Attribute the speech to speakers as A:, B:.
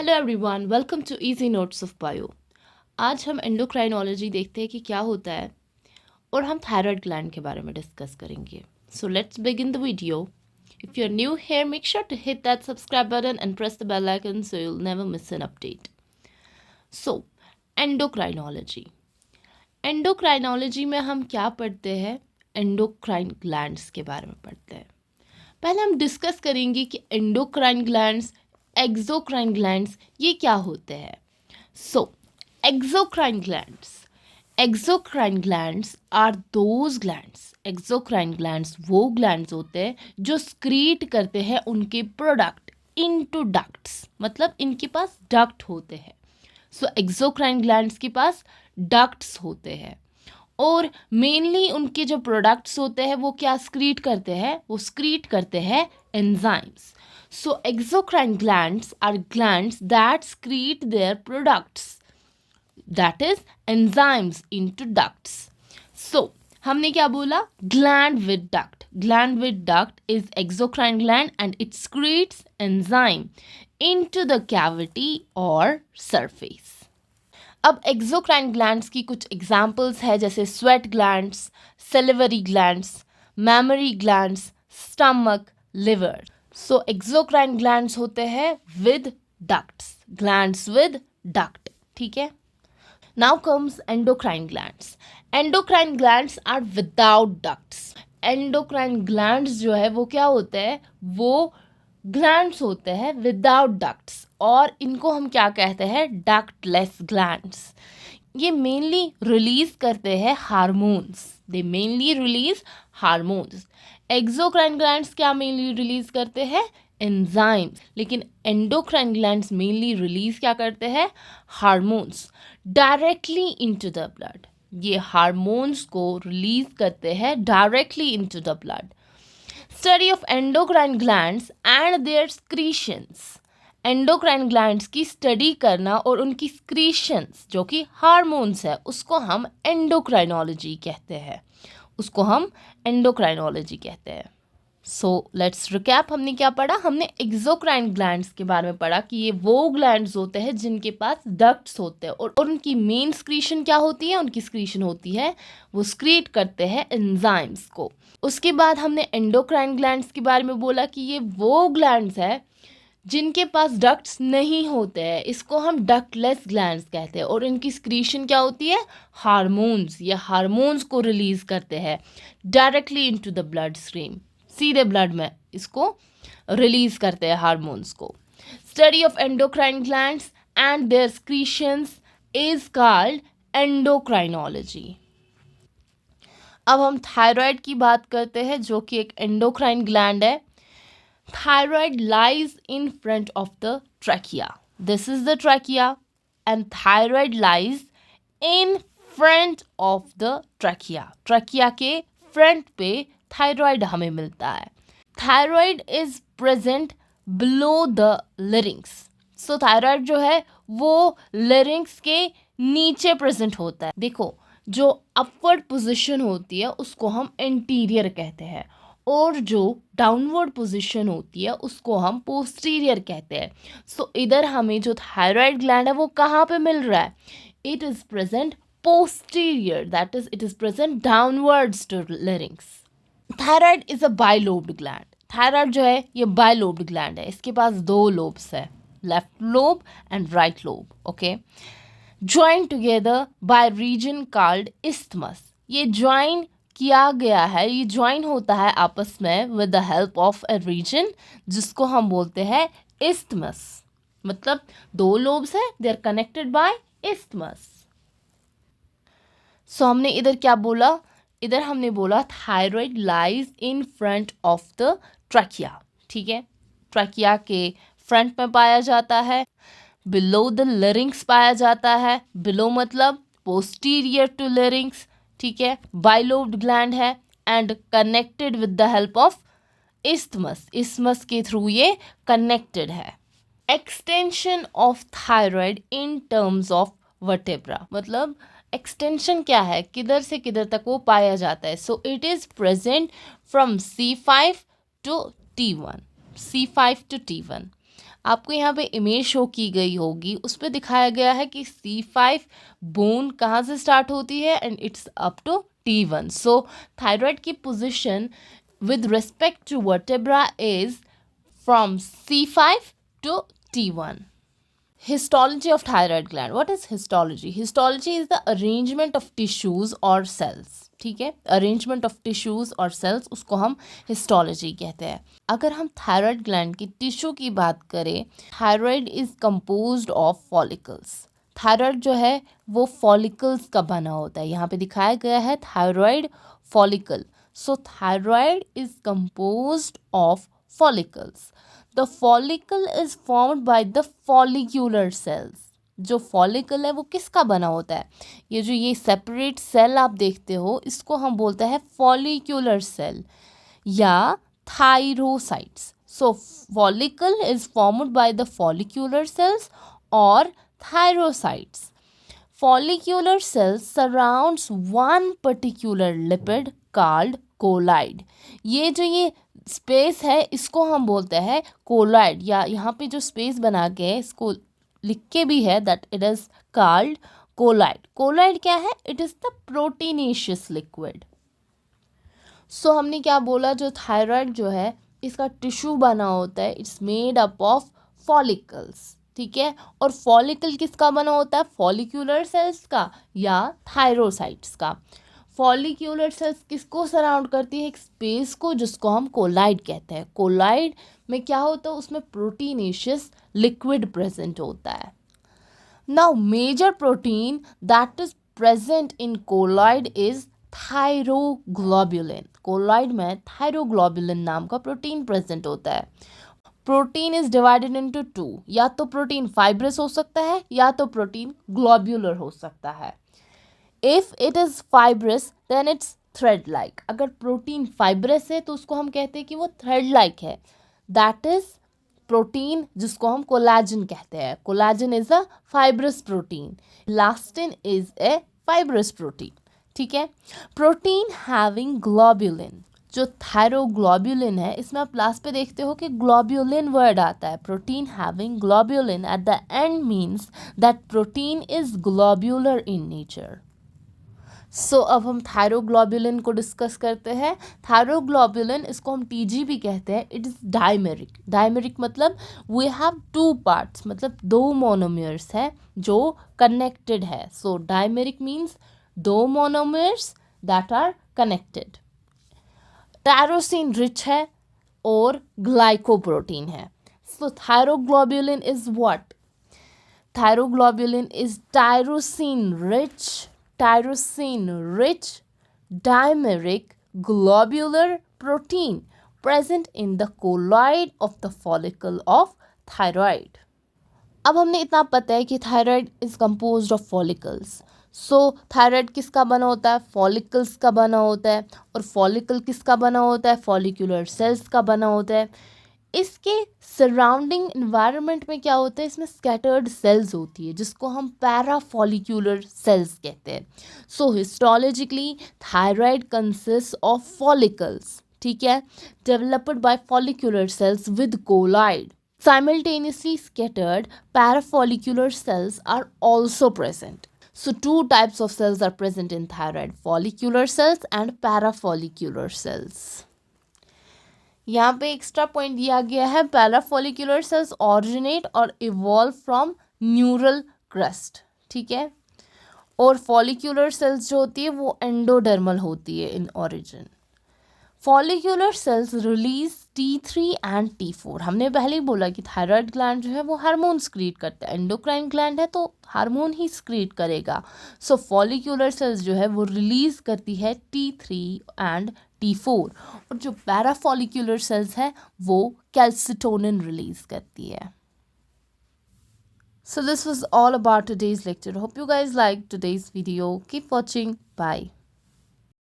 A: Hello everyone, welcome to easy notes of bio. आज हम endocrinology देखते हैं कि क्या होता है और हम थायराइड ग्लैंड के बारे में डिस्कस करेंगे। So let's begin the video. If you are new here, make sure to hit that subscribe button and press the bell icon so you will never miss an update. So endocrinology endocrinology में हम क्या पढ़ते हैं? Endocrine glands के बारे में पढ़ते हैं। पहले हम डिस्कस करेंगे कि एंडोक्राइन ग्लैंड्स, एक्सोक्राइन ग्लैंड्स ये क्या होते हैं। So exocrine glands are those glands. Exocrine glands वो ग्लैंड्स होते हैं जो स्क्रीट करते हैं उनके प्रोडक्ट इनटू डक्ट्स, मतलब इनके पास डक्ट होते हैं। सो एक्सोक्राइन ग्लैंड्स के पास डक्ट्स होते हैं और मेनली उनके जो प्रोडक्ट्स होते हैं वो क्या स्क्रीट करते हैं? वो स्क्रीट करते हैं enzymes. So exocrine glands are glands that secrete their products, that is enzymes into ducts. So हमने क्या बोला? Gland with duct. Gland with duct is exocrine gland and it secretes enzyme into the cavity और surface. अब exocrine glands की कुछ examples है, जैसे sweat glands, salivary glands, mammary glands, stomach, liver. So exocrine glands होते हैं with ducts, glands with duct, ठीक है। Now comes endocrine glands. Endocrine glands are without ducts. Endocrine glands जो है वो क्या होते हैं? वो ग्लैंड्स होते हैं विदाउट डक्ट्स और इनको हम क्या कहते हैं? Ductless glands. ये मेनली रिलीज करते हैं हार्मोन्स। दे mainly release hormones. Exocrine glands क्या मेनली रिलीज करते हैं? एंजाइम्स। लेकिन एंडोक्राइन ग्लैंड्स मेनली रिलीज क्या करते हैं? Hormones directly into the blood. ये हार्मोन्स को रिलीज करते हैं directly into the blood. Study of endocrine glands and their secretions. Endocrine glands की स्टडी करना और उनकी स्क्रीशंस जो कि हार्मोन्स है उसको हम एंडोक्राइनोलॉजी कहते हैं, उसको हम एंडोक्राइनोलॉजी कहते हैं। So let's recap. हमने क्या पढ़ा? हमने एक्सोक्राइन ग्लैंड्स के बारे में पढ़ा कि ये वो ग्लैंड्स होते हैं जिनके पास डक्ट्स होते हैं और उनकी मेन स्क्रीशन क्या होती है? उनकी स्क्रीशन होती है, वो स्क्रीट करते हैं एंजाइम्स को। उसके बाद हमने एंडोक्राइन ग्लैंड्स के बारे में बोला कि ये वो ग्लैंड्स है जिनके पास डक्ट्स नहीं होते हैं, इसको हम डक्टलेस ग्लैंड्स कहते हैं और इनकी स्क्रीशन क्या होती है? हार्मोन्स। ये हार्मोन्स को रिलीज करते हैं directly into the blood stream, सीधे ब्लड में इसको रिलीज करते हैं हार्मोन्स को। Study of endocrine glands and their secretions is called endocrinology. अब हम थायराइड की बात करते हैं जो कि एक एंडोक्राइन ग्लैंड है। Thyroid lies in front of the trachea. This is the trachea and thyroid lies in front of the trachea. Trachea के फ्रंट पे थायराइड हमें मिलता है। Thyroid is present below the larynx. So thyroid जो है वो larynx के नीचे प्रेजेंट होता है। देखो, जो अपवर्ड पोजीशन होती है उसको हम एंटीरियर कहते हैं और जो डाउनवर्ड पोजीशन होती है उसको हम पोस्टीरियर कहते हैं। सो इधर हमें जो थायराइड ग्लैंड है वो कहाँ पे मिल रहा है? It is present posterior, that is it is present downwards to larynx. Thyroid is a bilobed gland. Thyroid जो है ये बाइलोब्ड ग्लैंड है, इसके पास दो लोब्स है, left lobe and right lobe, okay, join together by region called isthmus। ये join किया गया है, ये ज्वाइन होता है आपस में with the help of a region जिसको हम बोलते हैं isthmus। मतलब दो लोब्स है, they are connected by isthmus। So हमने इधर क्या बोला? इधर हमने बोला thyroid lies in front of the trachea, ठीक है। ट्रैकिया के फ्रंट में पाया जाता है, बिलो द लेरिंग्स पाया जाता है। बिलो मतलब पोस्टीरियर टू लेरिंग्स, ठीक है। बाइलोब्ड ग्लैंड है and connected with the help of isthmus। isthmus के थ्रू ये कनेक्टेड है। Extension of thyroid in terms of vertebra, मतलब एक्सटेंशन क्या है, किधर से किधर तक वो पाया जाता है। So it is present from C5 to T1, C5 to T1। आपको यहाँ पे इमेज शो की गई होगी, उस पर दिखाया गया है कि C5 बोन कहाँ से स्टार्ट होती है and it's up to T1. So thyroid की position with respect to vertebra is from C5 to T1. Histology of thyroid gland. What is histology? Histology is the arrangement of tissues or cells. ठीक है, arrangement of tissues और sales, उसको हम histology कहते हैं. अगर हम थायराइड ग्लैंड की टिश्यू की बात करें, thyroid is composed of follicles. Thyroid जो है वो फॉलिकल्स का बना होता है. यहाँ पे दिखाया गया है thyroid follicle. So thyroid is composed of follicles. The follicle is formed by the follicular cells. जो फॉलिकल है वो किसका बना होता है? ये सेपरेट सेल आप देखते हो, इसको हम बोलते हैं फॉलिक्यूलर सेल या thyrocytes. So follicle is formed by the follicular cells और thyrocytes. Follicular cells surrounds one particular lipid called colloid. ये स्पेस है इसको हम बोलते हैं कोलॉइड, या यहाँ पे जो स्पेस बना के है इसको लिख के भी है that it is called colloid. Colloid क्या है? It is the proteinaceous liquid. So हमने क्या बोला, जो थायराइड जो है इसका टिश्यू बना होता है, it's made up of follicles. ठीक है, और फॉलिकल किसका बना होता है? फॉलिक्यूलर सेल्स का या थायरोसाइट्स का. फॉलिक्यूलर सेल्स किसको सराउंड करती है? एक स्पेस को, जिसको हम कोलाइड कहते हैं. कोलाइड में क्या होता है? उसमें प्रोटीनेशियस लिक्विड प्रेजेंट होता है. Now major protein that is present in colloid is thyroglobulin. Colloid में थायरोग्लोबुलिन नाम का प्रोटीन प्रेजेंट होता है. Protein is divided into two. या तो प्रोटीन फाइब्रस हो सकता है या तो प्रोटीन ग्लोब्यूलर हो सकता है. If it is fibrous then it's thread like. अगर प्रोटीन फाइब्रस है तो उसको हम कहते हैं कि वो थ्रेड लाइक है. दैट इज प्रोटीन जिसको हम कोलाजन कहते हैं. Collagen is a fibrous protein. Elastin is a fibrous protein. ठीक है. प्रोटीन हैविंग ग्लोब्यूलिन, जो थायरोग्लोब्यूलिन है, इसमें आप लास्ट पे देखते हो कि ग्लोब्यूलिन वर्ड आता है. Protein having globulin at the end means that protein is globular in nature. So अब हम थायरोग्लोब्यूलिन को डिस्कस करते हैं. थायरोग्लोब्यूलिन, इसको हम टीजी भी कहते हैं. It is dimeric. डायमेरिक मतलब वी हैव टू पार्ट्स, मतलब दो मोनोमर्स है जो कनेक्टेड है. सो डायमेरिक मीन्स दो monomers that are connected. Tyrosine rich है और ग्लाइकोप्रोटीन है. So thyroglobulin is what? Thyroglobulin is tyrosine rich dimeric globular protein present in the colloid of the follicle of thyroid. अब हमने इतना पता है कि thyroid is composed of follicles. So thyroid किसका बना होता है? फॉलिकल्स का बना होता है. और फॉलिकल किसका बना होता है? फॉलिक्यूलर सेल्स का बना होता है. इसके सराउंडिंग इन्वायरमेंट में क्या होता है? इसमें स्कैटर्ड सेल्स होती है जिसको हम पैराफॉलिक्यूलर सेल्स कहते हैं. So histologically thyroid consist of follicles. ठीक है, developed by follicular cells with colloid. Simultaneously scattered parafollicular cells are also present. So two types of cells are present in thyroid: follicular cells and parafollicular cells. यहाँ पे extra point दिया गया है, पैराफॉलिक्यूलर sales originate और evolve from neural crest. ठीक है, और follicular sales जो होती है वो एंडोडर्मल होती है in origin. Follicular cells release T3 and T4. हमने पहले ही बोला कि थायराइड ग्लैंड जो है वो हार्मोन स्क्रीट करता है. एंडोक्राइन ग्लैंड है तो हार्मोन ही स्क्रीट करेगा. सो फॉलिक्यूलर सेल्स जो है वो रिलीज करती है T3 एंड T4. और जो पैराफॉलिक्यूलर सेल्स है वो कैल्सिटोनिन रिलीज करती है. So this was all about today's lecture. Hope you guys liked today's video. Keep watching. Bye.